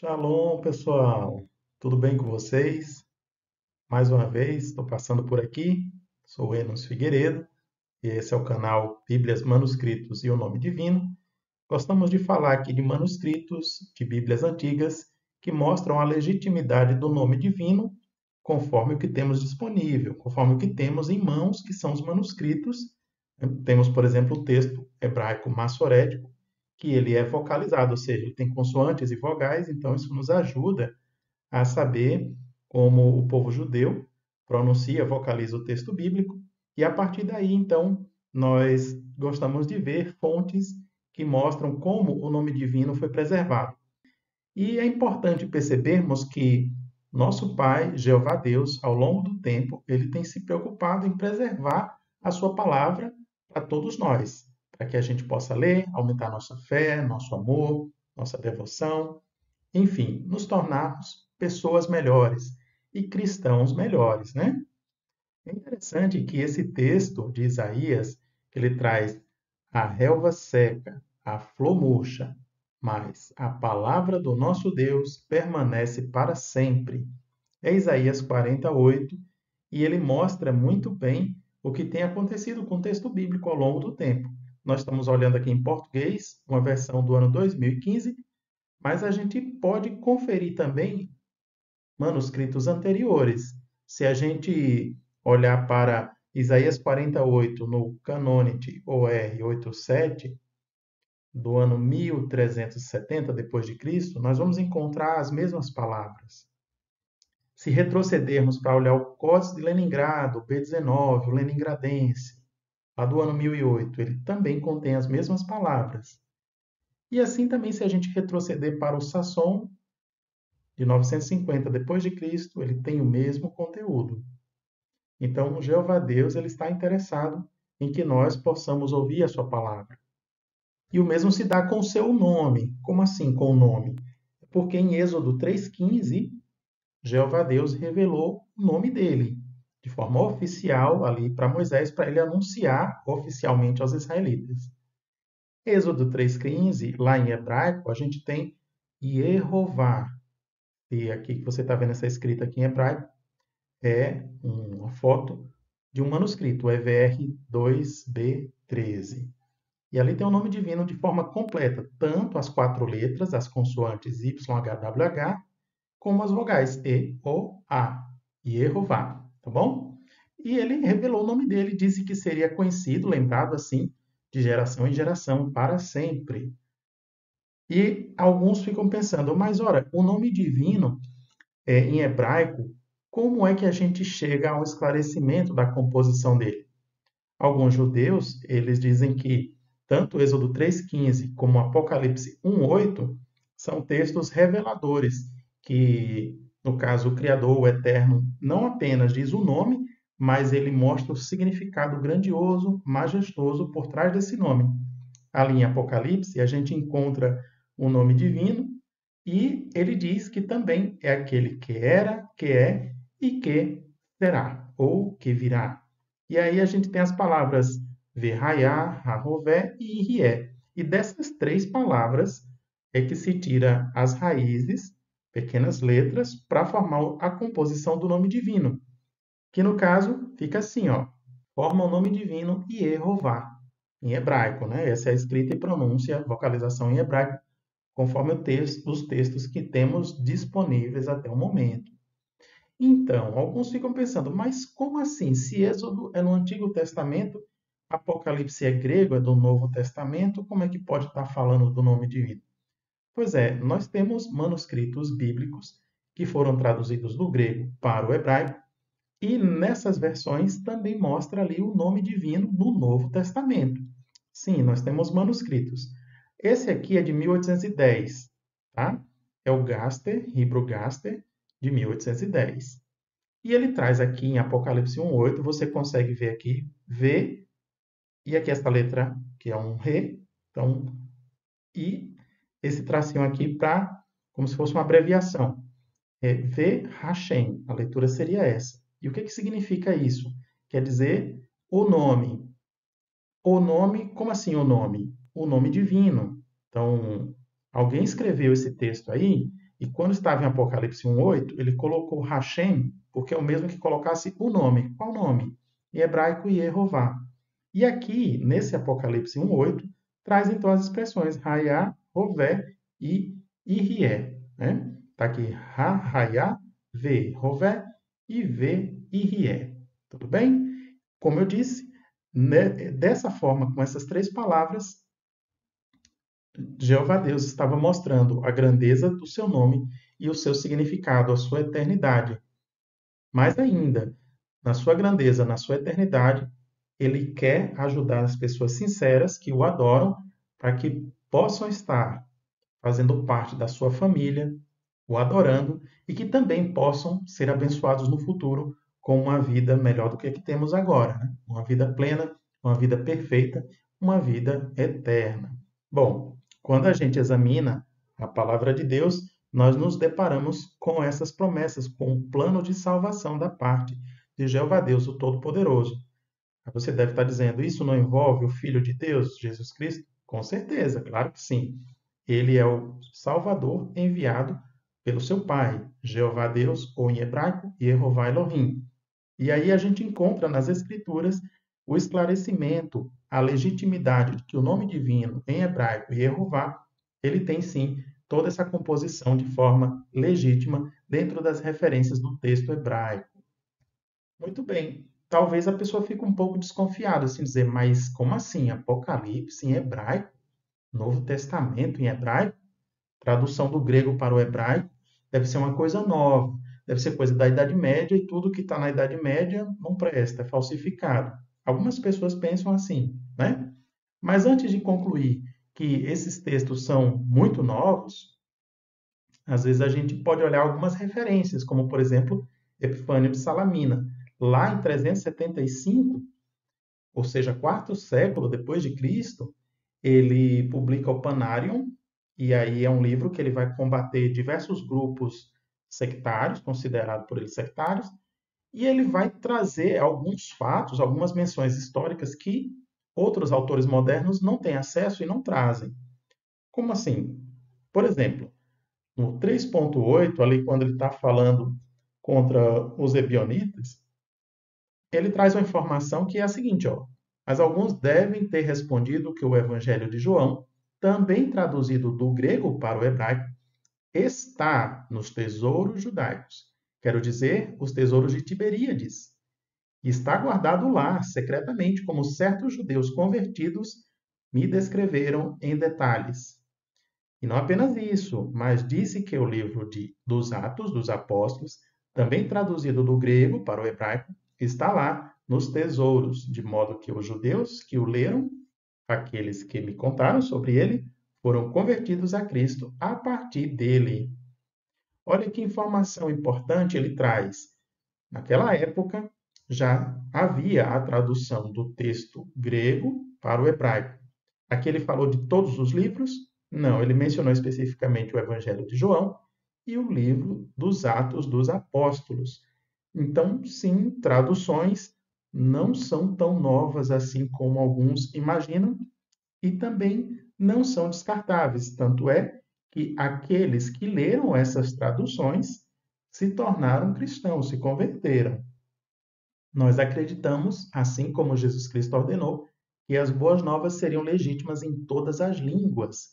Shalom, pessoal. Tudo bem com vocês? Mais uma vez, estou passando por aqui. Sou Enos Figueiredo e esse é o canal Bíblias, Manuscritos e o Nome Divino. Gostamos de falar aqui de manuscritos de Bíblias antigas que mostram a legitimidade do nome divino conforme o que temos disponível, conforme o que temos em mãos, que são os manuscritos. Temos, por exemplo, o texto hebraico massorético, que ele é vocalizado, ou seja, ele tem consoantes e vogais, então isso nos ajuda a saber como o povo judeu pronuncia, vocaliza o texto bíblico, e a partir daí, então, nós gostamos de ver fontes que mostram como o nome divino foi preservado. E é importante percebermos que nosso Pai, Jeová Deus, ao longo do tempo, ele tem se preocupado em preservar a sua palavra para todos nós, para que a gente possa ler, aumentar nossa fé, nosso amor, nossa devoção, enfim, nos tornarmos pessoas melhores e cristãos melhores, né? É interessante que esse texto de Isaías, ele traz a relva seca, a flor murcha, mas a palavra do nosso Deus permanece para sempre. É Isaías 48, e ele mostra muito bem o que tem acontecido com o texto bíblico ao longo do tempo. Nós estamos olhando aqui em português, uma versão do ano 2015, mas a gente pode conferir também manuscritos anteriores. Se a gente olhar para Isaías 48 no Canonite OR 87, do ano 1370 depois de Cristo, nós vamos encontrar as mesmas palavras. Se retrocedermos para olhar o Códice de Leningrado, o P19, o Leningradense, lá do ano 1008, ele também contém as mesmas palavras. E assim também se a gente retroceder para o Sasson, de 950 depois de Cristo, ele tem o mesmo conteúdo. Então, o Jeová Deus ele está interessado em que nós possamos ouvir a sua palavra. E o mesmo se dá com o seu nome. Como assim com o nome? Porque em Êxodo 3,15, Jeová Deus revelou o nome dele, de forma oficial ali para Moisés, para ele anunciar oficialmente aos israelitas. Êxodo 3,15, lá em hebraico, a gente tem Yehová. E aqui que você está vendo essa escrita aqui em hebraico, é uma foto de um manuscrito, o EVR 2B13. E ali tem o nome divino de forma completa, tanto as quatro letras, as consoantes YHWH, como as vogais E, O, A, Yehová, tá bom? E ele revelou o nome dele, disse que seria conhecido, lembrado assim, de geração em geração, para sempre. E alguns ficam pensando, mas ora, o nome divino em hebraico, como é que a gente chega ao esclarecimento da composição dele? Alguns judeus, eles dizem que tanto o Êxodo 3,15 como o Apocalipse 1,8 são textos reveladores, que, no caso, o Criador, o Eterno, não apenas diz o nome, mas ele mostra o significado grandioso, majestoso por trás desse nome. Ali em Apocalipse, a gente encontra o nome divino, e ele diz que também é aquele que era, que é e que será, ou que virá. E aí a gente tem as palavras Verraiá, Rahovέ e Irié. E dessas três palavras é que se tira as raízes, pequenas letras, para formar a composição do nome divino. Que no caso fica assim, ó. Forma o nome divino Yehová, em hebraico, né? Essa é a escrita e pronúncia, vocalização em hebraico, conforme os textos que temos disponíveis até o momento. Então, alguns ficam pensando, mas como assim? Se Êxodo é no Antigo Testamento, Apocalipse é grego, é do Novo Testamento, como é que pode estar falando do nome divino? Pois é, nós temos manuscritos bíblicos que foram traduzidos do grego para o hebraico, e nessas versões também mostra ali o nome divino no Novo Testamento. Sim, nós temos manuscritos. Esse aqui é de 1810, tá? É o Gaster, Hebrew Gaster, de 1810. E ele traz aqui em Apocalipse 1:8, você consegue ver aqui, V, e aqui esta letra, que é um Re, então, e esse tracinho aqui para, como se fosse uma abreviação. É V Hashem, a leitura seria essa. E o que significa isso? Quer dizer o nome. O nome, como assim o nome? O nome divino. Então, alguém escreveu esse texto aí E quando estava em Apocalipse 1:8, ele colocou Hashem, porque é o mesmo que colocasse o nome. Qual nome? Em hebraico, Yehová. E aqui, nesse Apocalipse 1:8, traz então as expressões Raiá, Rové e Irié. Né? Está aqui Ra, Raiá, Ve, Rové e Ve, Irié. Tudo bem? Como eu disse, né, dessa forma, com essas três palavras, Jeová Deus estava mostrando a grandeza do seu nome e o seu significado, a sua eternidade. Mais ainda, na sua grandeza, na sua eternidade, ele quer ajudar as pessoas sinceras que o adoram para que possam estar fazendo parte da sua família, o adorando e que também possam ser abençoados no futuro com uma vida melhor do que a que temos agora, né? Uma vida plena, uma vida perfeita, uma vida eterna. Bom, quando a gente examina a palavra de Deus, nós nos deparamos com essas promessas, com o plano de salvação da parte de Jeová Deus, o Todo-Poderoso. Você deve estar dizendo, isso não envolve o Filho de Deus, Jesus Cristo? Com certeza, claro que sim. Ele é o Salvador enviado pelo seu Pai, Jeová Deus, ou em hebraico, Yehová Elohim. E aí a gente encontra nas Escrituras o esclarecimento, a legitimidade de que o nome divino em hebraico, Yehová, ele tem sim toda essa composição de forma legítima dentro das referências do texto hebraico. Muito bem. Talvez a pessoa fique um pouco desconfiada, assim, dizer, mas como assim? Apocalipse em hebraico? Novo Testamento em hebraico? Tradução do grego para o hebraico? Deve ser uma coisa nova. Deve ser coisa da Idade Média e tudo que está na Idade Média não presta, é falsificado. Algumas pessoas pensam assim, né? Mas antes de concluir que esses textos são muito novos, às vezes a gente pode olhar algumas referências, como por exemplo, Epifânio de Salamina. Lá em 375, ou seja, quarto século depois de Cristo, ele publica o Panarion, e aí é um livro que ele vai combater diversos grupos sectários, considerados por ele sectários, e ele vai trazer alguns fatos, algumas menções históricas que outros autores modernos não têm acesso e não trazem. Como assim? Por exemplo, no 3.8, ali quando ele está falando contra os ebionitas, ele traz uma informação que é a seguinte, ó. Mas alguns devem ter respondido que o Evangelho de João, também traduzido do grego para o hebraico, está nos tesouros judaicos. Quero dizer, os tesouros de Tiberíades. E está guardado lá, secretamente, como certos judeus convertidos me descreveram em detalhes. E não apenas isso, mas disse que o livro dos Atos dos Apóstolos, também traduzido do grego para o hebraico, está lá nos tesouros, de modo que os judeus que o leram, aqueles que me contaram sobre ele, foram convertidos a Cristo a partir dele. Olha que informação importante ele traz. Naquela época, já havia a tradução do texto grego para o hebraico. Aqui ele falou de todos os livros? Não, ele mencionou especificamente o Evangelho de João e o livro dos Atos dos Apóstolos. Então, sim, traduções não são tão novas assim como alguns imaginam e também não são descartáveis. Tanto é que aqueles que leram essas traduções se tornaram cristãos, se converteram. Nós acreditamos, assim como Jesus Cristo ordenou, que as boas novas seriam legítimas em todas as línguas,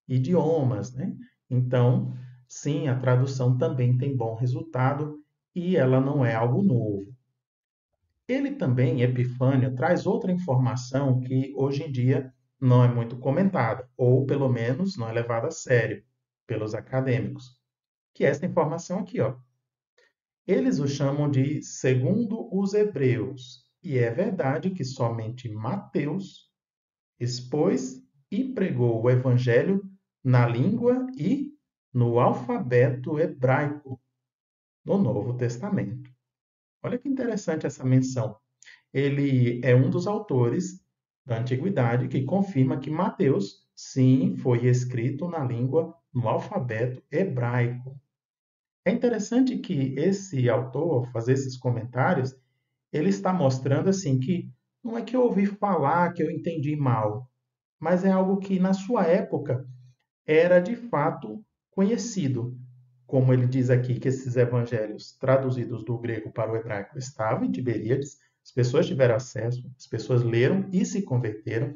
idiomas, né? Então, sim, a tradução também tem bom resultado e ela não é algo novo. Ele também, Epifânio, traz outra informação que hoje em dia não é muito comentada, ou pelo menos não é levada a sério pelos acadêmicos, que é essa informação aqui, ó. Eles o chamam de segundo os hebreus, e é verdade que somente Mateus expôs e pregou o evangelho na língua e no alfabeto hebraico, no Novo Testamento. Olha que interessante essa menção. Ele é um dos autores da antiguidade que confirma que Mateus, sim, foi escrito na língua, no alfabeto hebraico. É interessante que esse autor, ao fazer esses comentários, ele está mostrando assim que não é que eu ouvi falar que eu entendi mal, mas é algo que na sua época era de fato conhecido. como ele diz aqui, que esses evangelhos traduzidos do grego para o hebraico estavam em Tiberíades, as pessoas tiveram acesso, as pessoas leram e se converteram,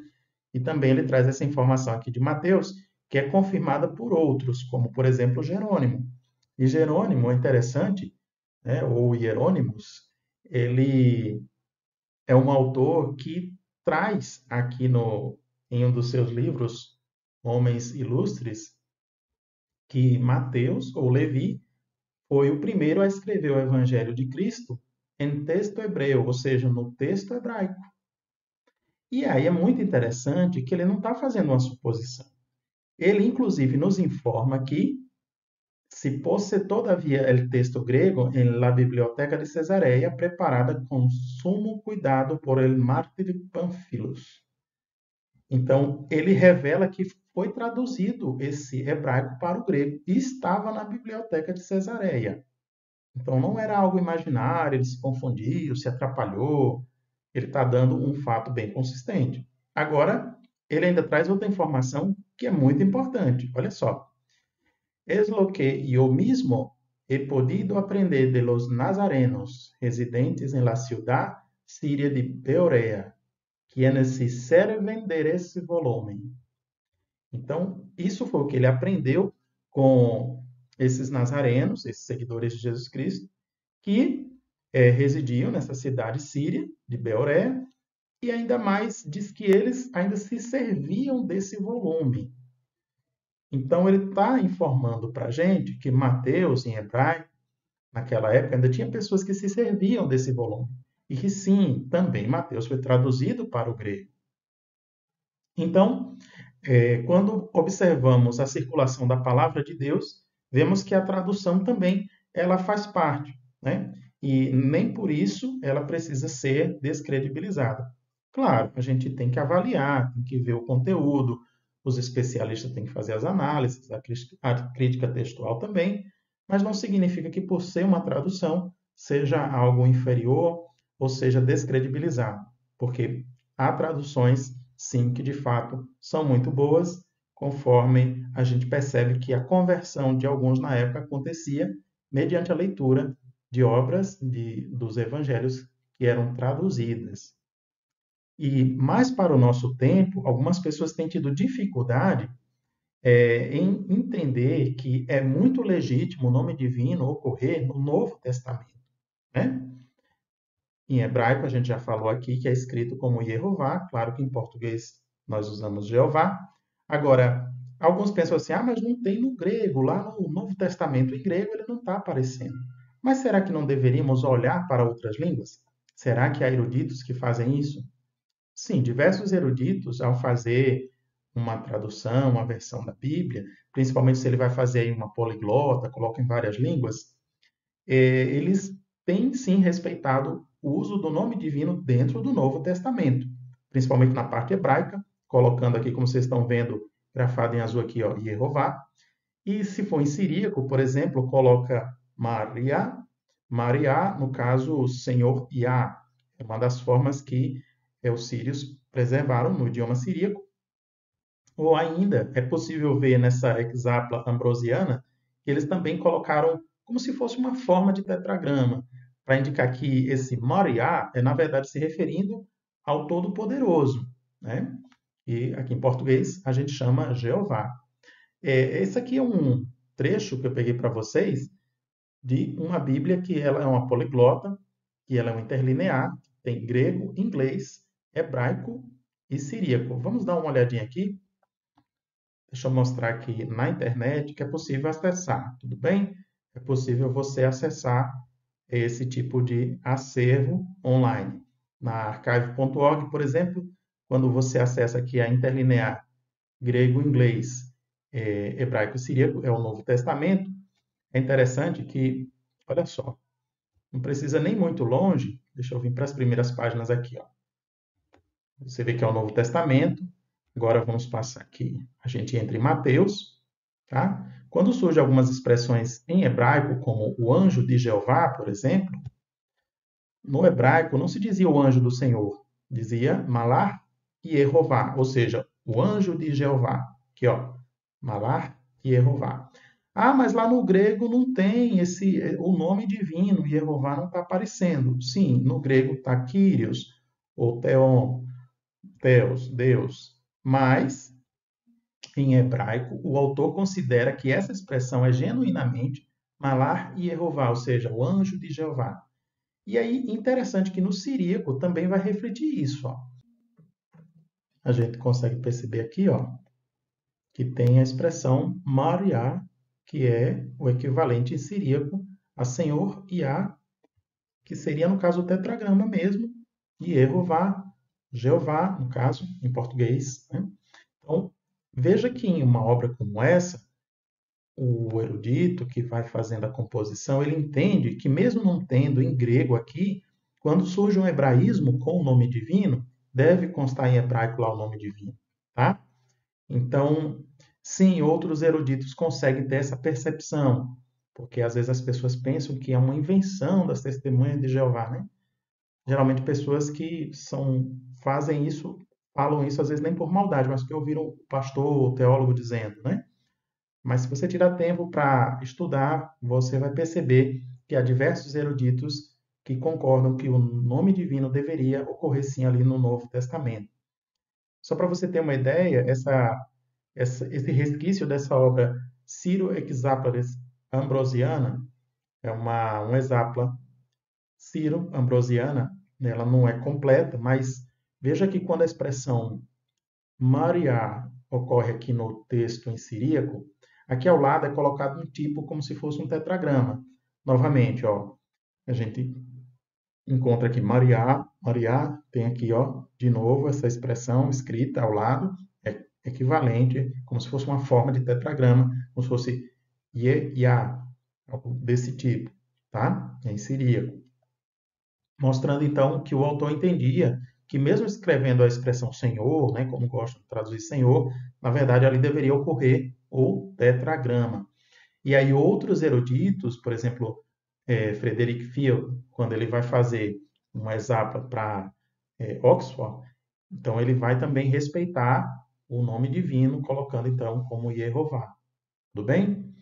e também ele traz essa informação aqui de Mateus, que é confirmada por outros, como, por exemplo, Jerônimo. E Jerônimo é interessante, né, ou Hierônimos, ele é um autor que traz aqui em um dos seus livros, Homens Ilustres, que Mateus, ou Levi, foi o primeiro a escrever o Evangelho de Cristo em texto hebreu, ou seja, no texto hebraico. E aí é muito interessante que ele não está fazendo uma suposição. Ele, inclusive, nos informa que se posse todavia el texto griego en la biblioteca de Cesarea, preparada com sumo cuidado por el mártir Pamphilus. Então, ele revela que foi traduzido esse hebraico para o grego e estava na biblioteca de Cesareia. Então, não era algo imaginário, ele se confundiu, se atrapalhou. Ele está dando um fato bem consistente. Agora, ele ainda traz outra informação que é muito importante. Olha só. Es lo que yo mismo he podido aprender de los nazarenos residentes en la ciudad siria de Beorea, quienes se servem de esse volume. Então, isso foi o que ele aprendeu com esses nazarenos, esses seguidores de Jesus Cristo, que residiam nessa cidade síria de Beorea, e ainda mais diz que eles ainda se serviam desse volume. Então, ele está informando para a gente que Mateus, em hebraico, naquela época, ainda tinha pessoas que se serviam desse volume. E que, sim, também Mateus foi traduzido para o grego. Então, quando observamos a circulação da palavra de Deus, vemos que a tradução também ela faz parte, né? E nem por isso ela precisa ser descredibilizada. Claro, a gente tem que avaliar, tem que ver o conteúdo, os especialistas têm que fazer as análises, a crítica textual também, mas não significa que por ser uma tradução seja algo inferior ou seja descredibilizado, porque há traduções, sim, que de fato são muito boas, conforme a gente percebe que a conversão de alguns na época acontecia mediante a leitura de obras dos evangelhos que eram traduzidas. E mais para o nosso tempo, algumas pessoas têm tido dificuldade em entender que é muito legítimo o nome divino ocorrer no Novo Testamento, né? Em hebraico, a gente já falou aqui que é escrito como Yehová, claro que em português nós usamos Jeová. Agora, alguns pensam assim, mas não tem no grego, lá no Novo Testamento em grego ele não está aparecendo. Mas será que não deveríamos olhar para outras línguas? Será que há eruditos que fazem isso? Sim, diversos eruditos, ao fazer uma tradução, uma versão da Bíblia, principalmente se ele vai fazer aí uma poliglota, coloca em várias línguas, eles têm sim respeitado o uso do nome divino dentro do Novo Testamento, principalmente na parte hebraica, colocando aqui, como vocês estão vendo, grafado em azul aqui, ó, Yehová. E se for em siríaco, por exemplo, coloca Maria, Maria, no caso, Senhor Iá. É uma das formas que os sírios preservaram no idioma siríaco. Ou ainda, é possível ver nessa hexapla ambrosiana que eles também colocaram como se fosse uma forma de tetragrama, para indicar que esse Moriá é, na verdade, se referindo ao Todo-Poderoso, né? E aqui em português a gente chama Jeová. Esse aqui é um trecho que eu peguei para vocês de uma Bíblia que ela é uma poliglota, que ela é um interlinear, tem grego, inglês, hebraico e siríaco. Vamos dar uma olhadinha aqui? Deixa eu mostrar aqui na internet que é possível acessar, tudo bem? É possível você acessar esse tipo de acervo online. Na archive.org, por exemplo, quando você acessa aqui a interlinear grego, inglês, hebraico e siríaco, é o Novo Testamento, é interessante que, olha só, não precisa nem muito longe, deixa eu vir para as primeiras páginas aqui, ó. Você vê que é o Novo Testamento. Agora vamos passar aqui. A gente entra em Mateus, tá? Quando surgem algumas expressões em hebraico, como o anjo de Jeová, por exemplo, no hebraico não se dizia o anjo do Senhor, dizia Malar Yehová, ou seja, o anjo de Jeová. Aqui, ó, Malar Yehová. Ah, mas lá no grego não tem o nome divino, Jeová não está aparecendo. Sim, no grego está Kyrios, ou Theon, Theos, Deus. Mas, em hebraico, o autor considera que essa expressão é genuinamente Malar e Jeová, ou seja, o anjo de Jeová. E aí, interessante que no siríaco também vai refletir isso. Ó. A gente consegue perceber aqui, ó, que tem a expressão Mariá, que é o equivalente em siríaco a Senhor e a, que seria, no caso, o tetragrama mesmo, e Jeová, Jeová, no caso, em português. Né? Então, veja que em uma obra como essa, o erudito que vai fazendo a composição, ele entende que mesmo não tendo em grego aqui, quando surge um hebraísmo com o nome divino, deve constar em hebraico lá o nome divino, tá? Então, sim, outros eruditos conseguem ter essa percepção, porque às vezes as pessoas pensam que é uma invenção das testemunhas de Jeová, né? Geralmente pessoas que fazem isso, falam isso às vezes nem por maldade, mas que ouviram o pastor, o teólogo dizendo, né? Mas se você tirar tempo para estudar, você vai perceber que há diversos eruditos que concordam que o nome divino deveria ocorrer sim ali no Novo Testamento. Só para você ter uma ideia, esse resquício dessa obra Ciro Hexápolis Ambrosiana é um exapla Ciro Ambrosiana, né, ela não é completa, mas veja que quando a expressão Maria ocorre aqui no texto em siríaco, aqui ao lado é colocado um tipo como se fosse um tetragrama. Novamente, ó, a gente encontra aqui Maria, Maria, tem aqui, ó, de novo essa expressão escrita ao lado, é equivalente, como se fosse uma forma de tetragrama, como se fosse Ye, Ya, algo desse tipo, tá? Em siríaco. Mostrando então que o autor entendia que mesmo escrevendo a expressão Senhor, né, como gosta de traduzir Senhor, na verdade ali deveria ocorrer o tetragrama. E aí outros eruditos, por exemplo, Frederick Field, quando ele vai fazer uma exapa para Oxford, então ele vai também respeitar o nome divino, colocando então como Jeová. Tudo bem?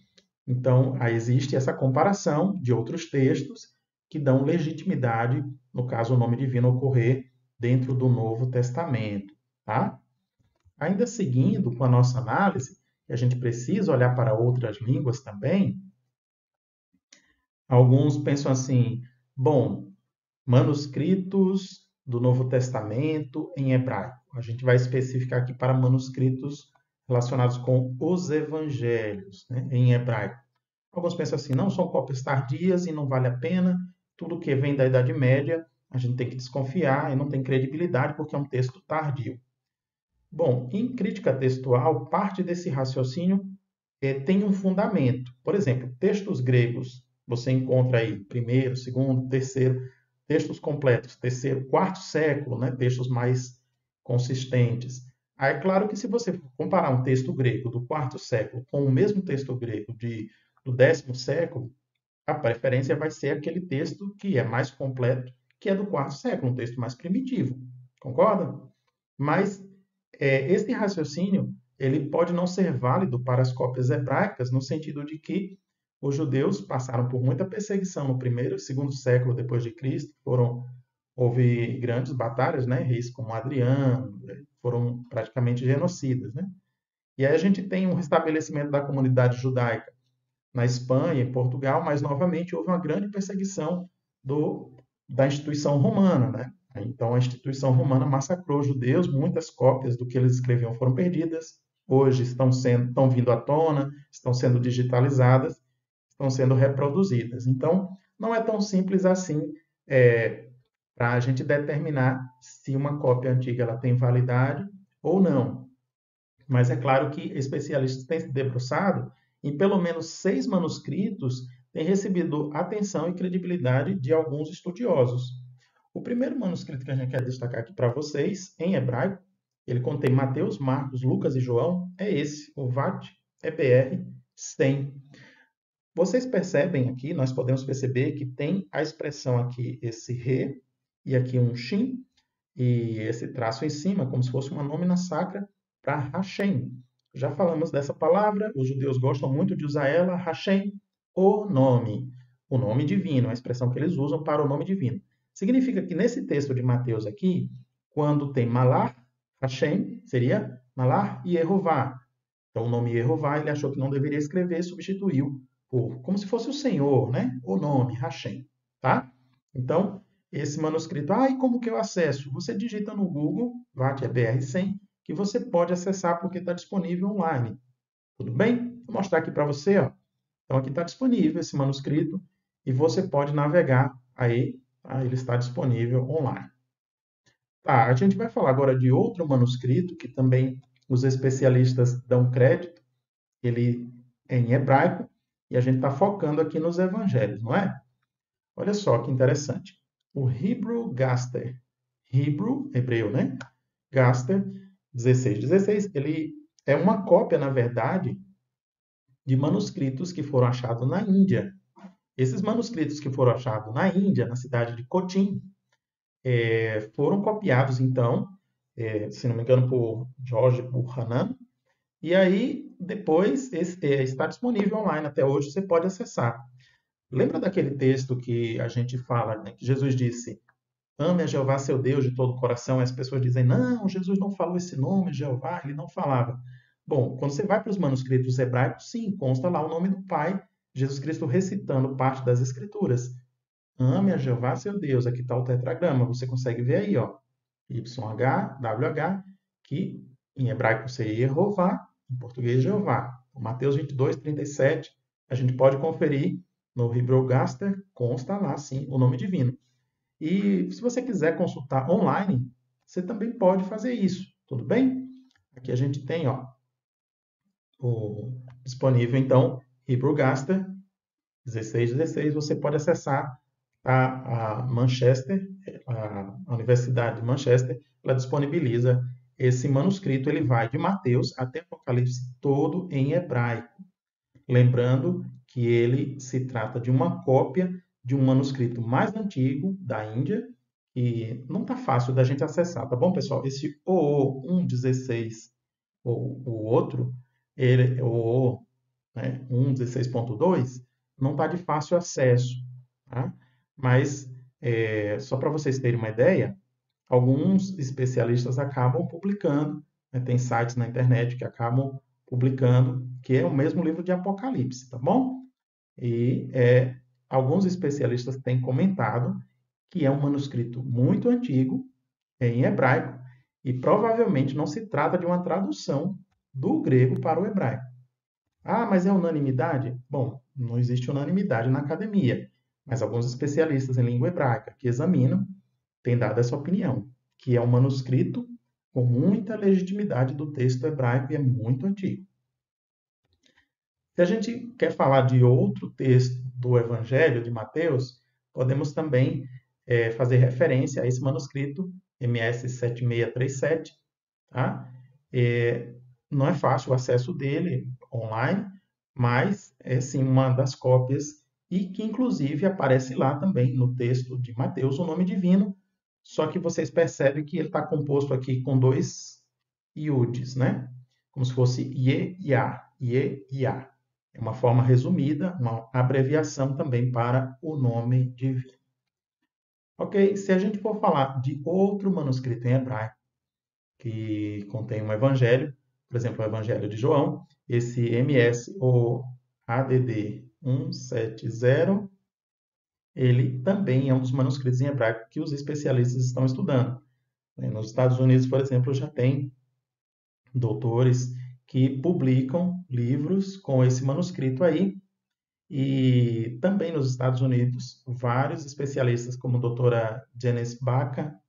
Então, aí existe essa comparação de outros textos que dão legitimidade, no caso, o nome divino ocorrer dentro do Novo Testamento. Tá? Ainda seguindo com a nossa análise, a gente precisa olhar para outras línguas também. Alguns pensam assim: bom, manuscritos do Novo Testamento em hebraico. A gente vai especificar aqui para manuscritos relacionados com os evangelhos, né, em hebraico. Alguns pensam assim, não, são cópias tardias e não vale a pena. Tudo que vem da Idade Média, a gente tem que desconfiar e não tem credibilidade porque é um texto tardio. Bom, em crítica textual, parte desse raciocínio tem um fundamento. Por exemplo, textos gregos, você encontra aí primeiro, segundo, terceiro, textos completos, terceiro, quarto século, né, textos mais consistentes. Aí, é claro que se você comparar um texto grego do quarto século com o mesmo texto grego do 10º século, a preferência vai ser aquele texto que é mais completo, que é do quarto século, um texto mais primitivo. Concorda? Mas esse raciocínio ele pode não ser válido para as cópias hebraicas, no sentido de que os judeus passaram por muita perseguição no primeiro e segundo século depois de Cristo, houve grandes batalhas, né? Reis como Adriano foram praticamente genocidas, né? E aí a gente tem um restabelecimento da comunidade judaica na Espanha, em Portugal, mas novamente houve uma grande perseguição da instituição romana, né? Então a instituição romana massacrou os judeus, muitas cópias do que eles escreviam foram perdidas, hoje estão vindo à tona, estão sendo digitalizadas, estão sendo reproduzidas. Então não é tão simples assim para a gente determinar se uma cópia antiga ela tem validade ou não. Mas é claro que especialistas têm se debruçado em pelo menos 6 manuscritos têm recebido atenção e credibilidade de alguns estudiosos. O primeiro manuscrito que a gente quer destacar aqui para vocês, em hebraico, ele contém Mateus, Marcos, Lucas e João, é esse, o VAT EBR 100. Vocês percebem aqui, nós podemos perceber que tem a expressão aqui, esse re, e aqui um shin, e esse traço em cima, como se fosse uma nômina sacra para Hashem. Já falamos dessa palavra, os judeus gostam muito de usar ela, Hashem, o nome divino, a expressão que eles usam para o nome divino. Significa que nesse texto de Mateus aqui, quando tem Malar, Hashem, seria Malar e Yehová. Então, o nome Yehová, ele achou que não deveria escrever, substituiu por, como se fosse o Senhor, né? O nome, Hashem, tá? Então, esse manuscrito, e como que eu acesso? Você digita no Google, VAT é BR100, que você pode acessar porque está disponível online. Tudo bem? Vou mostrar aqui para você, ó. Então, aqui está disponível esse manuscrito e você pode navegar aí, tá? Ele está disponível online. Tá, a gente vai falar agora de outro manuscrito que também os especialistas dão crédito. Ele é em hebraico e a gente está focando aqui nos evangelhos, não é? Olha só que interessante. O Hebrew Gaster, Hebrew, hebreu, né? Gaster 1616, ele é uma cópia, na verdade, de manuscritos que foram achados na Índia. Esses manuscritos que foram achados na Índia, na cidade de Cochin, foram copiados, então, se não me engano, por George Buchanan. E aí, depois, está disponível online até hoje, você pode acessar. Lembra daquele texto que a gente fala, né, que Jesus disse: ame a Jeová seu Deus de todo o coração. E as pessoas dizem: não, Jesus não falou esse nome, Jeová, ele não falava. Bom, quando você vai para os manuscritos hebraicos, sim, consta lá o nome do Pai, Jesus Cristo recitando parte das Escrituras. Ame a Jeová seu Deus. Aqui está o tetragrama, você consegue ver aí, ó. YH, WH, que em hebraico seria Yehová, em português Jeová. Mateus 22, 37, a gente pode conferir no Hebrew Gaster, consta lá, sim, o nome divino. E se você quiser consultar online, você também pode fazer isso, tudo bem? Aqui a gente tem, ó, disponível, então, Hebrew Gaster 1616, você pode acessar a Manchester, a Universidade de Manchester, ela disponibiliza esse manuscrito, ele vai de Mateus até Apocalipse todo em hebraico. Lembrando que ele se trata de uma cópia de um manuscrito mais antigo da Índia e não está fácil da gente acessar, tá bom, pessoal? Esse OO 1.16 ou o outro, ele, o né, 1.16.2, não está de fácil acesso, tá? Mas, só para vocês terem uma ideia, alguns especialistas acabam publicando, né, tem sites na internet que acabam publicando, que é o mesmo livro de Apocalipse, tá bom? E alguns especialistas têm comentado que é um manuscrito muito antigo, em hebraico, e provavelmente não se trata de uma tradução do grego para o hebraico. Ah, mas é unanimidade? Bom, não existe unanimidade na academia, mas alguns especialistas em língua hebraica que examinam têm dado essa opinião, que é um manuscrito com muita legitimidade do texto hebraico e é muito antigo. Se a gente quer falar de outro texto do Evangelho de Mateus, podemos também fazer referência a esse manuscrito, MS 7637. Tá? Não é fácil o acesso dele online, mas é sim uma das cópias e que inclusive aparece lá também no texto de Mateus o nome divino, só que vocês percebem que ele está composto aqui com dois iudes, né? Como se fosse Ye-Ya, Ye-Ya. É uma forma resumida, uma abreviação também para o nome divino. Ok? Se a gente for falar de outro manuscrito em hebraico, que contém um evangelho, por exemplo, o Evangelho de João, esse MS ou ADD 170, ele também é um dos manuscritos em hebraico que os especialistas estão estudando. Nos Estados Unidos, por exemplo, já tem doutores que publicam livros com esse manuscrito aí, e também nos Estados Unidos, vários especialistas, como a doutora Janice Baca,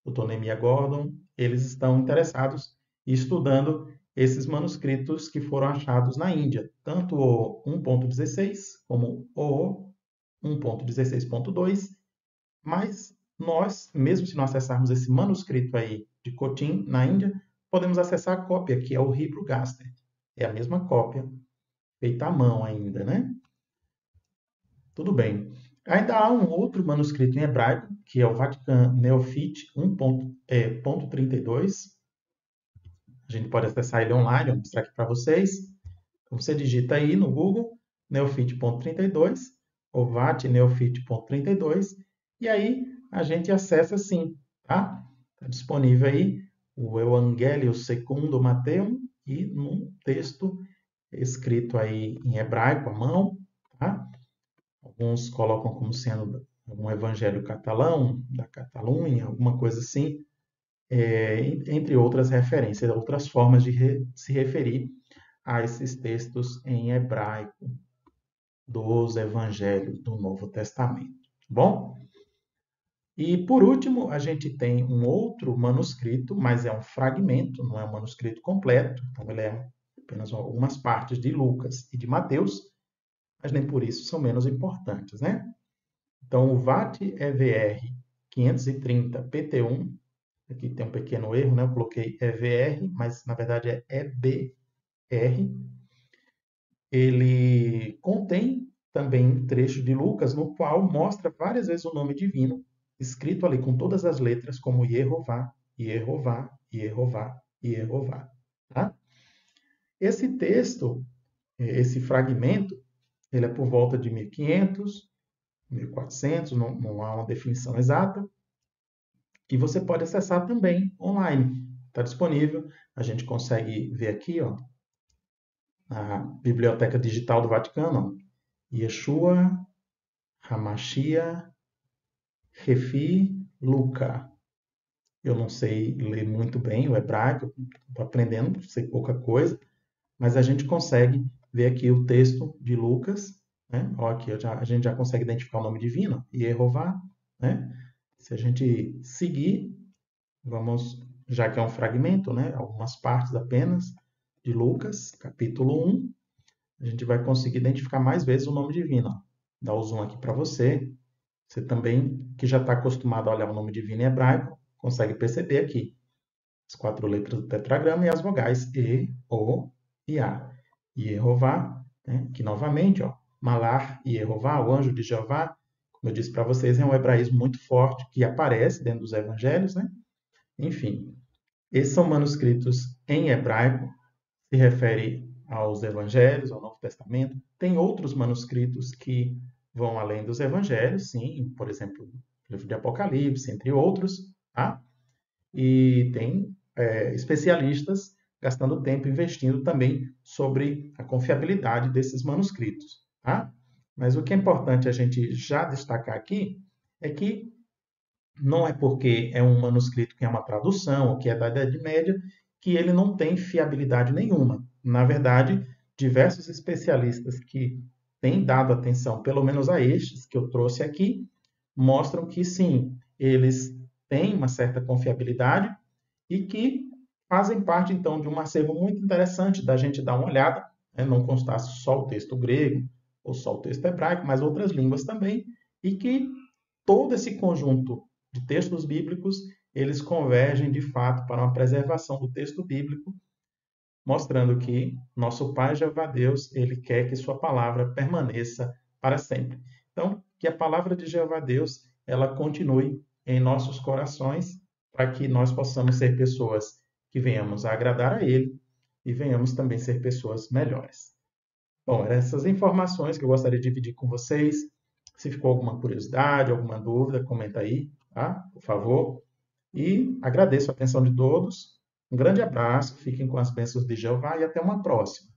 doutor Nemia Gordon, eles estão interessados e estudando esses manuscritos que foram achados na Índia, tanto o 1.16 como o 1.16.2, mas nós, mesmo se nós acessarmos esse manuscrito aí de Cochin, na Índia, podemos acessar a cópia, que é o Hebrew Gaster. É a mesma cópia, feita à mão ainda, né? Tudo bem. Ainda há um outro manuscrito em hebraico, que é o Vatican Neofit 1.32. A gente pode acessar ele online, vou mostrar aqui para vocês. Então, você digita aí no Google neofit.32 ou vatneofit.32 e aí a gente acessa sim, tá? Está disponível aí o Evangelho segundo Mateus e num texto escrito aí em hebraico à mão, tá? Alguns colocam como sendo um evangelho catalão, da Catalunha, alguma coisa assim, entre outras referências, outras formas de se referir a esses textos em hebraico dos evangelhos do Novo Testamento. Bom? E por último, a gente tem um outro manuscrito, mas é um fragmento, não é um manuscrito completo, então ele é apenas algumas partes de Lucas e de Mateus, mas nem por isso são menos importantes, né? Então, o VAT-EVR 530 PT1, aqui tem um pequeno erro, né? Eu coloquei EVR, mas na verdade é EBR. Ele contém também trecho de Lucas, no qual mostra várias vezes o nome divino, escrito ali com todas as letras, como Yehová, Yehová, Yehová, Yehová. Tá? Esse texto, esse fragmento, ele é por volta de 1500, 1400, não há uma definição exata, e você pode acessar também online. Está disponível, a gente consegue ver aqui, ó, na Biblioteca Digital do Vaticano, ó, Yeshua Hamashia Refi Luca. Eu não sei ler muito bem o hebraico, estou aprendendo, sei pouca coisa, mas a gente consegue ver aqui o texto de Lucas, né? Ó, aqui a gente já consegue identificar o nome divino, Yehová, né? Se a gente seguir, vamos, já que é um fragmento, né? Algumas partes apenas de Lucas, capítulo 1, a gente vai conseguir identificar mais vezes o nome divino. Ó. Dá o zoom aqui para você. Você também, que já está acostumado a olhar o nome divino em hebraico, consegue perceber aqui as 4 letras do tetragrama e as vogais E, O e A. Yehová, né? Que novamente, ó, Malar e Yehová, o anjo de Jeová, como eu disse para vocês, é um hebraísmo muito forte que aparece dentro dos evangelhos, né? Enfim, esses são manuscritos em hebraico, se refere aos evangelhos, ao Novo Testamento. Tem outros manuscritos que vão além dos evangelhos, sim, por exemplo, o livro de Apocalipse, entre outros, tá? E tem especialistas gastando tempo investindo também sobre a confiabilidade desses manuscritos, tá? Mas o que é importante a gente já destacar aqui é que não é porque é um manuscrito que é uma tradução ou que é da Idade Média que ele não tem fiabilidade nenhuma. Na verdade, diversos especialistas que têm dado atenção, pelo menos a estes que eu trouxe aqui, mostram que sim, eles têm uma certa confiabilidade e que fazem parte, então, de um acervo muito interessante da gente dar uma olhada, né? Não constasse só o texto grego ou só o texto hebraico, mas outras línguas também, e que todo esse conjunto de textos bíblicos, eles convergem de fato para uma preservação do texto bíblico, mostrando que nosso Pai Jeová Deus, ele quer que sua palavra permaneça para sempre. Então, que a palavra de Jeová Deus, ela continue em nossos corações, para que nós possamos ser pessoas que venhamos a agradar a ele e venhamos também ser pessoas melhores. Bom, eram essas informações que eu gostaria de dividir com vocês. Se ficou alguma curiosidade, alguma dúvida, comenta aí, tá? Por favor. E agradeço a atenção de todos. Um grande abraço, fiquem com as bênçãos de Jeová e até uma próxima.